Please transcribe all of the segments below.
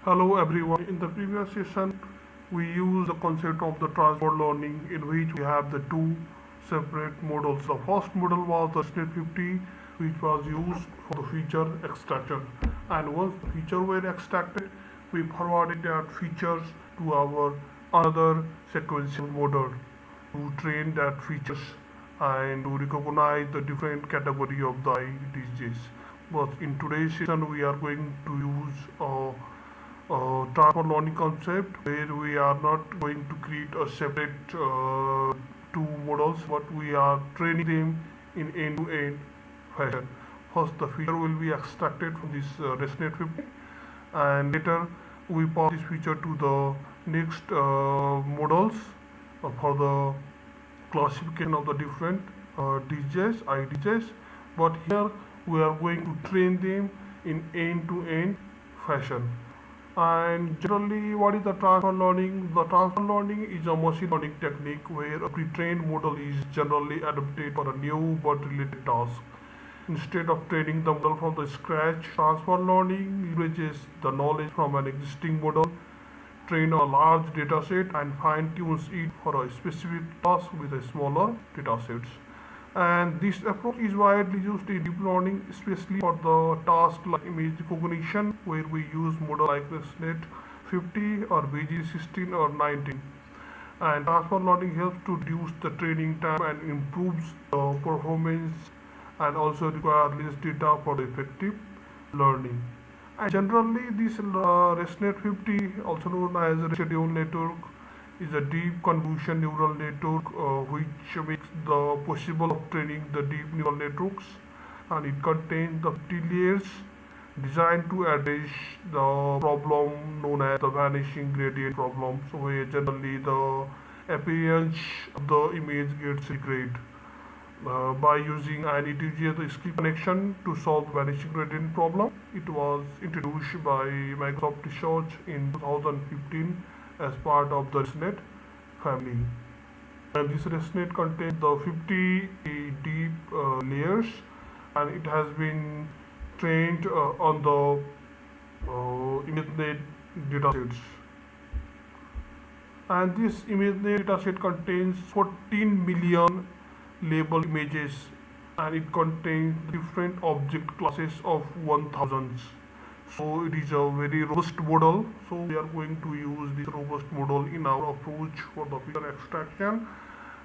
Hello everyone. In the previous session, we used the concept of the transport learning in which we have the two separate models. The first model was the SNET 50 which was used for the feature extraction. And once the feature were extracted, we forwarded that features to our another sequential model to train that features and to recognize the different category of the IDJs. But in today's session, we are going to use transfer learning concept where we are not going to create a separate two models, but we are training them in end-to-end fashion. First, the feature will be extracted from this ResNet 50, and later we pass this feature to the next models for the classification of the different DJs, IDJs. But here we are going to train them in end-to-end fashion. And generally, what is the transfer learning? The transfer learning is a machine learning technique where a pre-trained model is generally adapted for a new but related task. Instead of training the model from the scratch, transfer learning leverages the knowledge from an existing model, train a large dataset, and fine-tunes it for a specific task with a smaller datasets. And this approach is widely used in deep learning, especially for the tasks like image recognition, where we use model like ResNet 50 or BG16 or 19. And transfer learning helps to reduce the training time and improves the performance, and also require less data for the effective learning. And generally, this ResNet 50, also known as residual network, is a deep convolution neural network which makes the possible of training the deep neural networks, and it contains the 50 layers designed to address the problem known as the vanishing gradient problem. So where generally the appearance of the image gets regret by using an integer skill connection to solve vanishing gradient problem. It was introduced by Microsoft Research in 2015 as part of the ResNet family. And this ResNet contains the 50 deep layers, and it has been trained on the ImageNet datasets. And this ImageNet dataset contains 14 million labeled images, and it contains different object classes of 1000. So it is a very robust model. So we are going to use this robust model in our approach for the feature extraction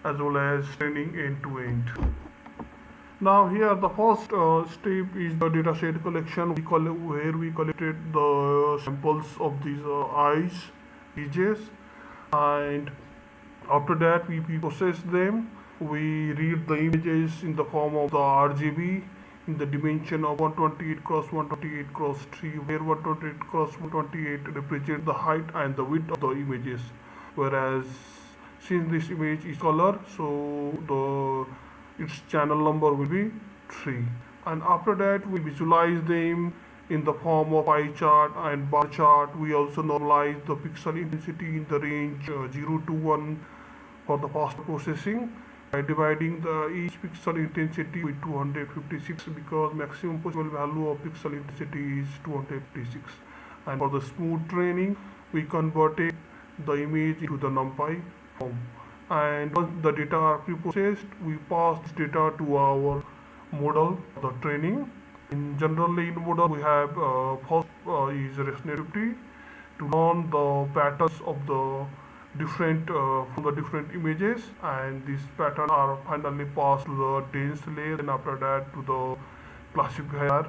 as well as training end to end. Now here the first step is the dataset collection. Where we collected the samples of these eyes, images, and after that we process them. We read the images in the form of the RGB in the dimension of 128 cross 128 cross 3, where 128 cross 128 represents the height and the width of the images, whereas since this image is color, so its channel number will be 3. And after that we visualize them in the form of pie chart and bar chart. We also normalize the pixel intensity in the range 0 to 1 for the fast processing by dividing each pixel intensity with 256, because maximum possible value of pixel intensity is 256. And for the smooth training, we converted the image into the NumPy form. And once the data are pre-processed, we pass this data to our model for the training. In generally in model, we have first is ResNet 50 to learn the patterns of the different from the different images, and these patterns are finally passed to the dense layer, and after that to the classifier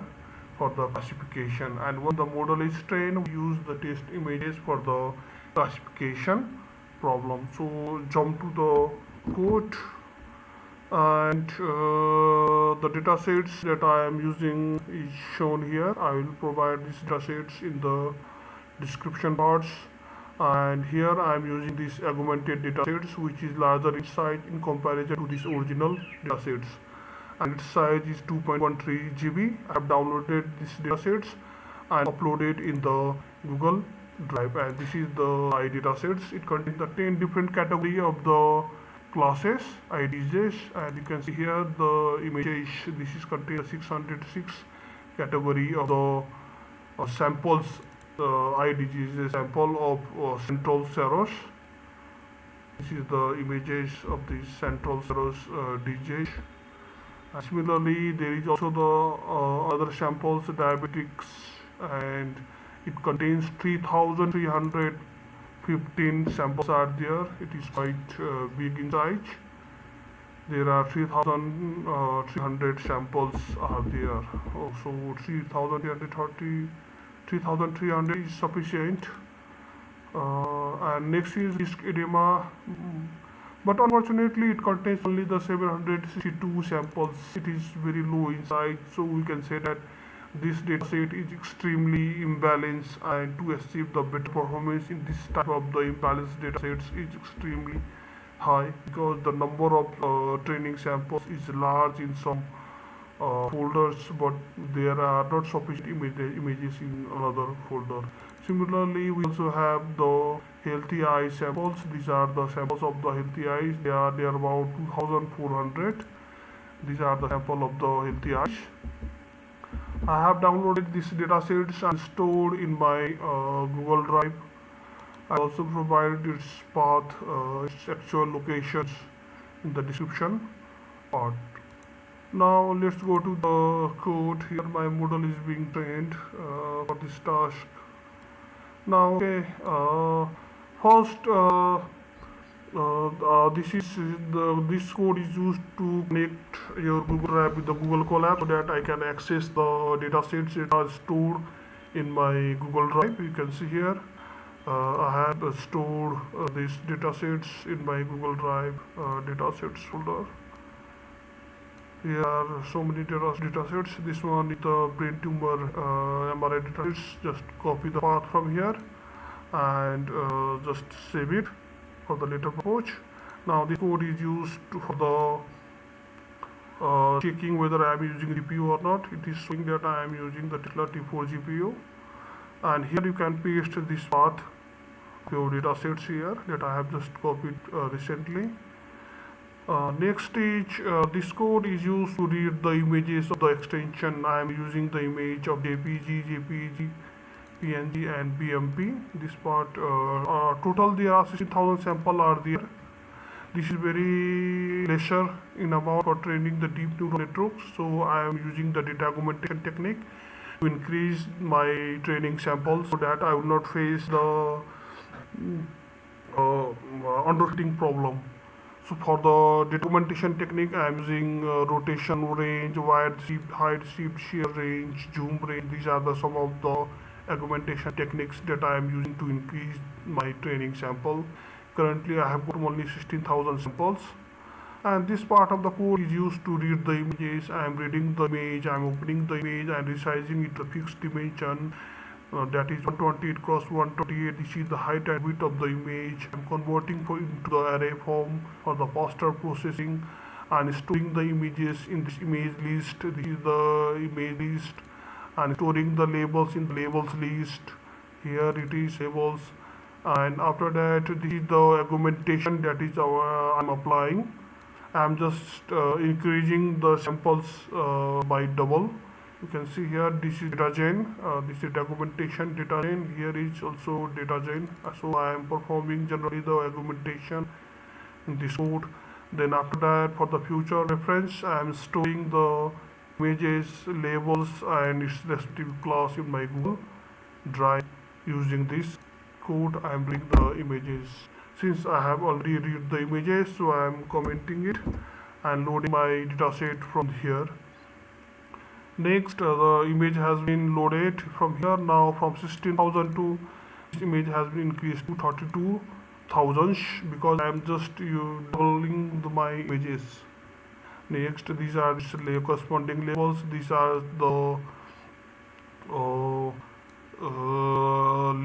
for the classification. And when the model is trained, we use the test images for the classification problem. So jump to the code, and the data sets that I am using is shown here. I will provide these data sets in the description parts. And here I am using these augmented datasets, which is larger in size in comparison to these original datasets, and its size is 2.13 GB. I have downloaded these datasets and uploaded in the Google Drive, and this is the datasets. It contains the 10 different category of the classes IDJs, and you can see here the images. This is contains 606 category of the samples IDG is a sample of central serous. This is the images of the central serous DJs. Similarly, there is also the other samples, diabetics, and it contains 3,315 samples are there. It is quite big in size. There are 3,300 samples are there. So 3,330, 3,300 is sufficient. And next is disc edema. But unfortunately it contains only the 762 samples. It is very low in size, so we can say that this dataset is extremely imbalanced, and to achieve the better performance in this type of the imbalanced datasets is extremely high, because the number of training samples is large in some folders, but there are not sufficient images in another folder. Similarly, we also have the healthy eye samples. These are the samples of the healthy eyes. They are about 2,400. These are the sample of the healthy eyes. I have downloaded these datasets and stored in my Google Drive. I also provided its path, its actual locations in the description part. Now let's go to the code. Here my model is being trained for this task. Now, okay, first, this code is used to connect your Google Drive with the Google Colab, so that I can access the data sets that are stored in my Google Drive. You can see here, I have stored these data sets in my Google Drive data sets folder. Here are so many data sets. This one is the brain tumor MRI data sets. Just copy the path from here and just save it for the later approach. Now this code is used for the checking whether I am using GPU or not. It is showing that I am using the Tesla T4 GPU, and here you can paste this path of your data sets here that I have just copied recently. Next is this code is used to read the images of the extension. I am using the image of JPG, PNG and BMP. This part total there are 16,000 samples are there. This is very lesser in amount for training the deep neural networks, so I am using the data augmentation technique to increase my training samples, so that I will not face the underfitting problem. So for the data augmentation technique, I am using rotation range, wide shift, height shift, shear range, zoom range. These are the some of the augmentation techniques that I am using to increase my training sample. Currently, I have got only 16,000 samples. And this part of the code is used to read the images. I am reading the image, I am opening the image and resizing it to fixed dimension. That is 128 cross 128. This is the height and width of the image. I'm converting into the array form for the faster processing and storing the images in this image list. This is the image list, and storing the labels in the labels list. Here it is labels, and after that this is the augmentation that is I'm applying. I'm just increasing the samples by double. You can see here this is data gen, this is augmentation data gen. Here is also data gen. So I am performing generally the augmentation in this code. Then after that, for the future reference, I am storing the images, labels and its respective class in my Google Drive. Using this code, I am bringing the images. Since I have already read the images, so I am commenting it and loading my dataset from here. Next, the image has been loaded from here. Now from 16,000 to this image has been increased to 32,000 because I am just doubling my images. Next, these are corresponding labels. These are the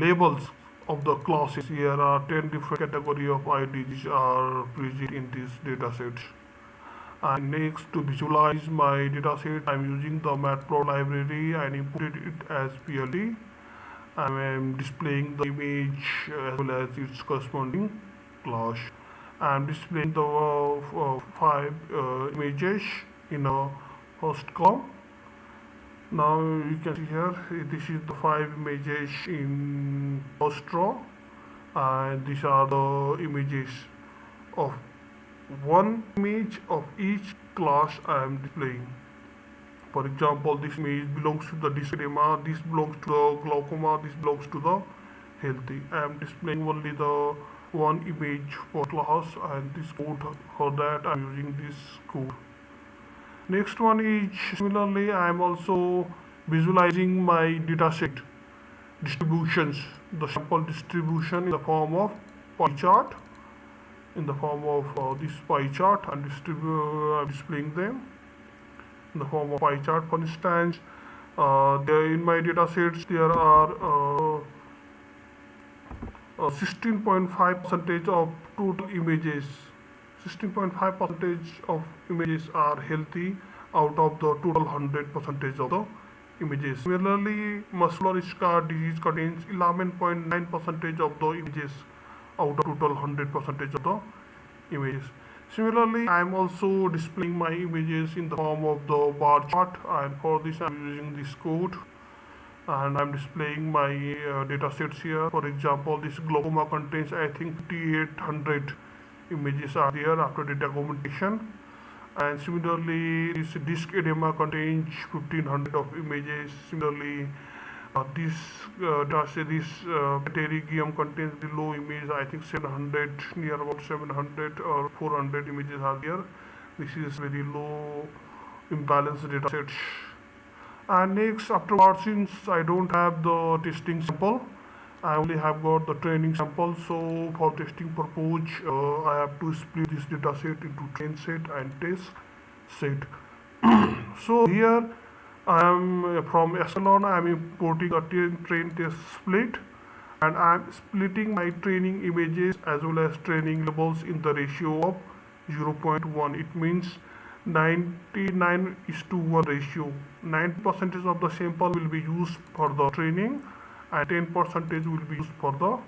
labels of the classes. Here are 10 different category of IDs are present in this dataset. And next, to visualize my dataset, I am using the matplotlib library and imported it as PLD. I am displaying the image as well as its corresponding class. I am displaying the 5 images in a first column. Now you can see here, this is the 5 images in first row, and these are the images of one image of each class I am displaying. For example, this image belongs to the dysedema, this belongs to the glaucoma, this belongs to the healthy. I am displaying only the one image per class, and this code, for that I am using this code. Next one is, similarly I am also visualizing my dataset distributions, the sample distribution in the form of pie chart, in the form of this pie chart, and displaying them in the form of pie chart. For instance, there in my datasets there are 16.5 percentage of total images. 16.5 percentage of images are healthy out of the total 100 percentage of the images. Similarly, muscular scar disease contains 11.9 percentage of the images out of total 100 percentage of the images. Similarly, I am also displaying my images in the form of the bar chart, and for this I am using this code, and I'm displaying my data sets here. For example, this glaucoma contains, I think, 5800 images are there after data augmentation, and similarly this disc edema contains 1500 of images. Similarly, this pterygium contains the low image, I think 700, near about 700 or 400 images are there. This is very low imbalanced data sets. And next, afterwards, since I don't have the testing sample, I only have got the training sample. So for testing purpose, I have to split this data set into train set and test set. So here I am from echelon, I am importing a train test split, and I am splitting my training images as well as training labels in the ratio of 0.1. It means 99:1 ratio. 9% of the sample will be used for the training, and 10% will be used for the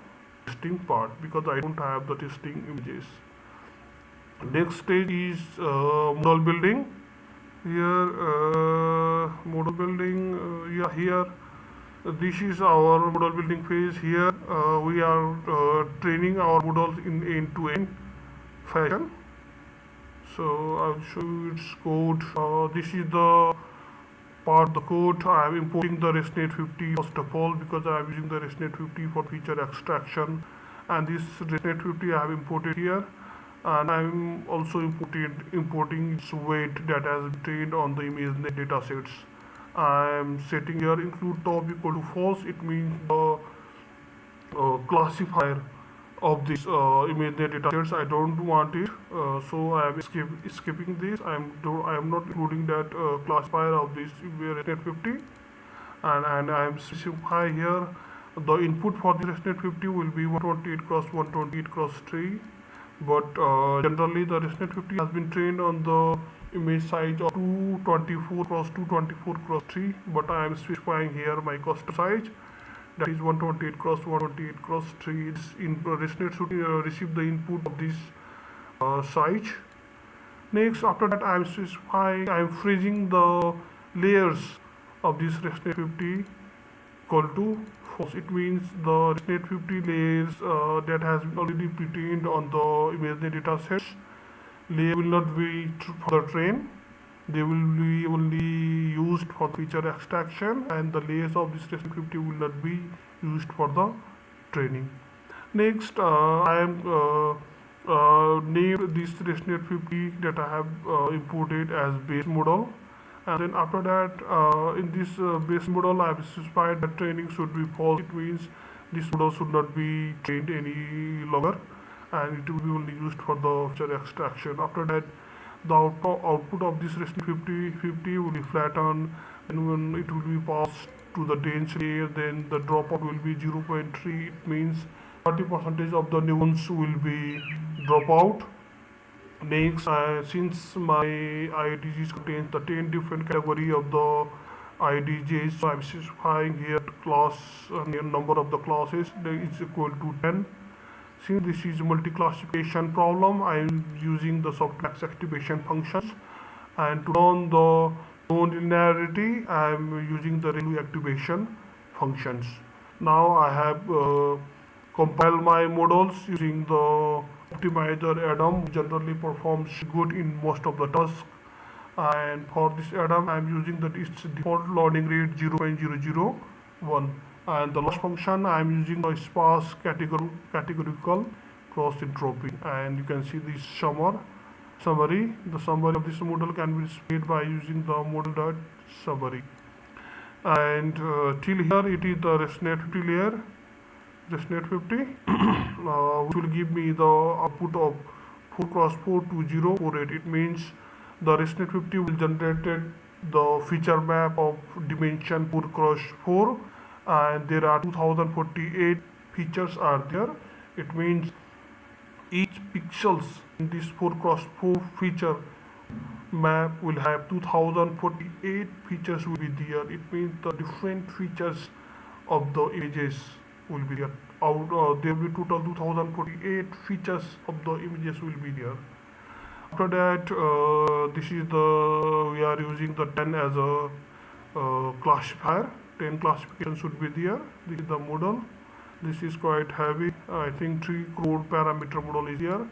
testing part, because I don't have the testing images. Next stage is model building. Here model building, yeah, here this is our model building phase. Here we are training our models in end-to-end fashion. So I'll show you its code. This is the part of the code. I am importing the ResNet 50 first of all, because I am using the ResNet 50 for feature extraction, and this ResNet 50 I have imported here, and I am also importing its weight that has been trained on the ImageNet data sets. I am setting here include top equal to false. It means the classifier of this ImageNet data sets, I don't want it, so I am skipping this. I am not including that classifier of this ResNet 50, and I am specifying here the input for the ResNet 50 will be 128 cross 128 cross 3, but generally the ResNet 50 has been trained on the image size of 224 cross 224 cross 3, but I am specifying here my custom size, that is 128 cross 128 cross 3. It's in ResNet should receive the input of this size. Next, after that, I am specifying, I am freezing the layers of this ResNet 50 equal to false. It means the ResNet 50 layers that has been already pre-trained on the ImageNet data sets, layer will not be for the train. They will be only used for feature extraction, and the layers of this ResNet 50 will not be used for the training. Next, I am named this ResNet 50 that I have imported as base model, and then after that, in this base model I have specified that training should be false. It means this model should not be trained any longer, and it will be only used for the feature extraction. After that, the output of this ResNet 50 will be flattened, and when it will be passed to the dense layer, then the dropout will be 0.3. It means 30% of the neurons will be drop out. Next, since my IDGs contains the 10 different category of the IDJs, so I'm specifying here class number of the classes that is equal to 10. Since this is a multi-classification problem, I am using the softmax activation functions, and to run the non-linearity, I am using the ReLU activation functions. Now I have compiled my models using the optimizer add-on, which generally performs good in most of the tasks. And for this add-on, I am using its default loading rate 0.001, and the loss function I am using the sparse categorical cross entropy. And you can see this summary. The summary of this model can be displayed by using the model.summary. And till here it is the ResNet50 layer, ResNet50, which will give me the output of 4 cross 4 to 048. It means the ResNet50 will generate the feature map of dimension 4 cross 4, and there are 2048 features are there. It means each pixels in this 4 cross 4 feature map will have 2048 features will be there. It means the different features of the images will be there. There will be total 2048 features of the images will be there. After that, this is we are using the 10 as a classifier. 10 classifications should be there. This is the model. This is quite heavy. I think 3 crore parameter model is here.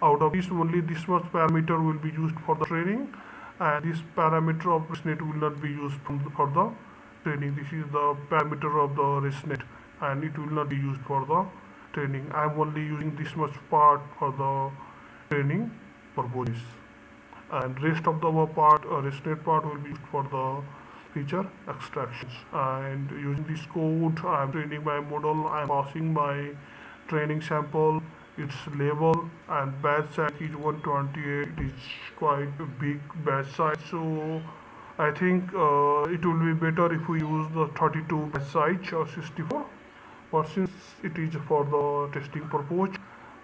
Out of this, only this much parameter will be used for the training, and this parameter of ResNet will not be used for the training. This is the parameter of the ResNet, and it will not be used for the training. I am only using this much part for the training purposes, and rest of the part, ResNet part, will be used for the feature extractions. And using this code, I am training my model. I am passing my training sample, its label, and batch size is 128. It is quite a big batch size, so I think it will be better if we use the 32 batch size or 64. But since it is for the testing purpose,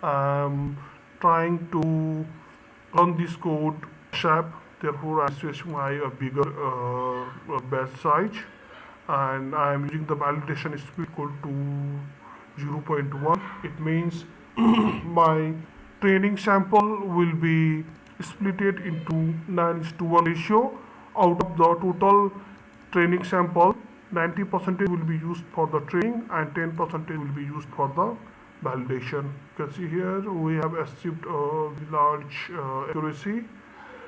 I am trying to run this code SAP. Therefore, I am specifying a bigger batch size, and I am using the validation speed equal to 0.1. It means my training sample will be split into 9:1 ratio. Out of the total training sample, 90% will be used for the training and 10% will be used for the validation. You can see here we have achieved a large accuracy.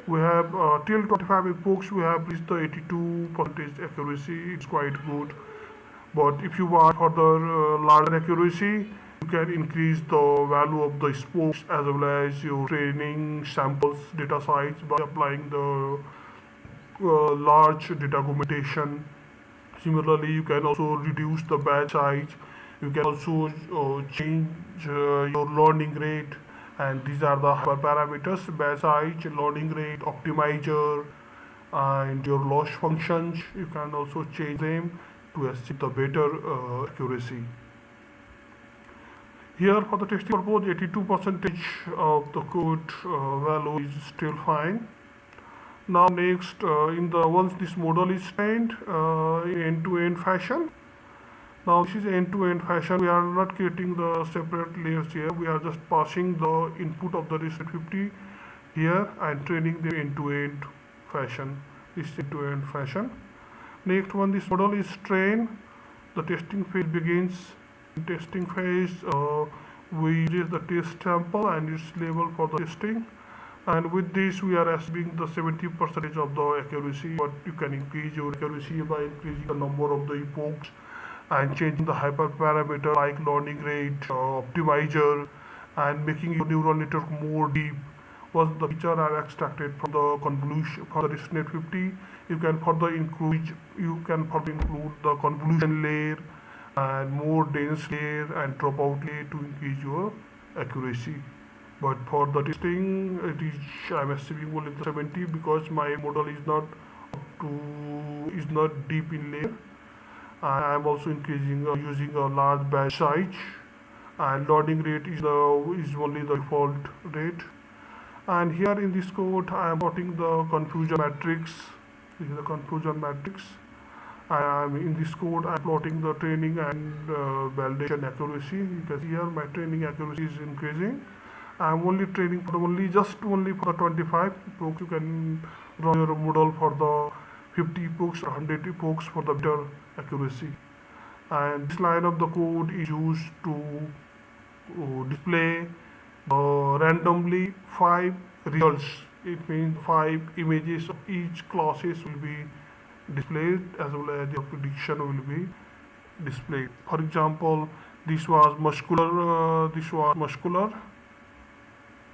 We have till 25 epochs we have reached the 82% accuracy. It's quite good. But if you want further larger accuracy, you can increase the value of the spokes as well as your training samples data size by applying the large data augmentation. Similarly, you can also reduce the batch size. You can also change your learning rate, and these are the parameters: batch size, learning rate, optimizer, and your loss functions. You can also change them to achieve the better accuracy. Here for the testing purpose, 82% of the code value is still fine. Now next, once this model is trained in end-to-end fashion. Now this is end-to-end fashion. We are not creating the separate layers here. We are just passing the input of the ResNet50 here and training the end-to-end fashion. This end-to-end fashion. Next, when this model is trained, the testing phase begins. In testing phase, we use the test sample and its label for the testing. And with this, we are achieving the 70% of the accuracy. But you can increase your accuracy by increasing the number of the epochs and changing the hyperparameter like learning rate, optimizer, and making your neural network more deep. Once the features are extracted from the convolution from the ResNet50, you can further include the convolution layer and more dense layer and dropout layer to increase your accuracy. But for the testing, I'm achieving only the 70 because my model is not deep in layer. I am also increasing using a large batch size, and loading rate is only the default rate. And here in this code, I am plotting the confusion matrix. This is the confusion matrix. In this code, I am plotting the training and validation accuracy. You can see here my training accuracy is increasing. I am only training for only for the 25 epochs. You can run your model for the 50 epochs or 100 epochs for the better accuracy. And this line of the code is used to display randomly 5 results. It means 5 images of each classes will be displayed, as well as the prediction will be displayed. For example, this was muscular.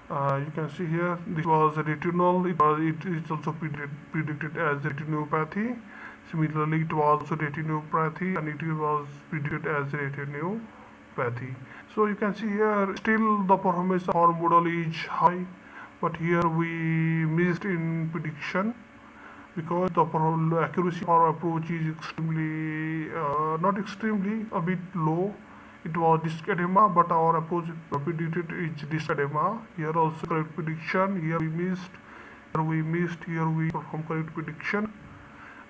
You can see here this was retinal. It is also predicted as retinopathy. Similarly, it was also retinopathy, and it was predicted as retinopathy. So you can see here still the performance of our model is high, but here we missed in prediction because the accuracy of our approach is extremely, not extremely, a bit low. It was disk edema, but our approach predicted is disk edema. Here also correct prediction. Here we missed. Here we missed. Here we perform correct prediction.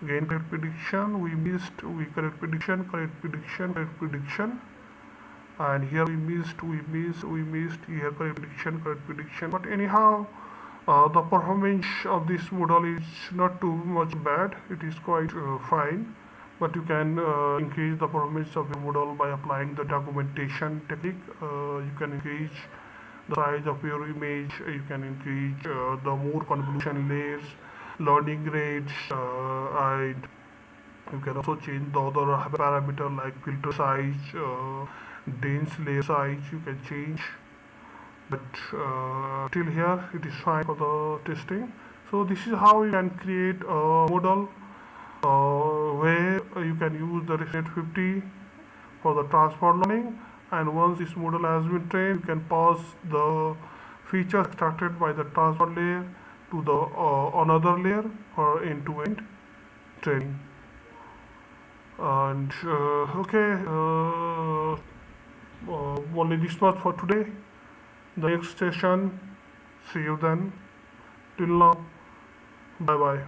Again correct prediction. We missed. We correct prediction. Correct prediction. Correct prediction. And here we missed. We missed. Here correct prediction. Correct prediction. But anyhow, the performance of this model is not too much bad. It is quite fine. But you can increase the performance of your model by applying the documentation technique. You can increase the size of your image. You can increase the more convolution layers, learning rates, and you can also change the other parameter like filter size, dense layer size. You can change, but till here it is fine for the testing. So this is how you can create a model where you can use the Dataset 50 for the transfer learning, and once this model has been trained, you can pass the features extracted by the transfer layer to the another layer for end-to-end training. And only this much for today. The next session, see you then. Till now, bye bye.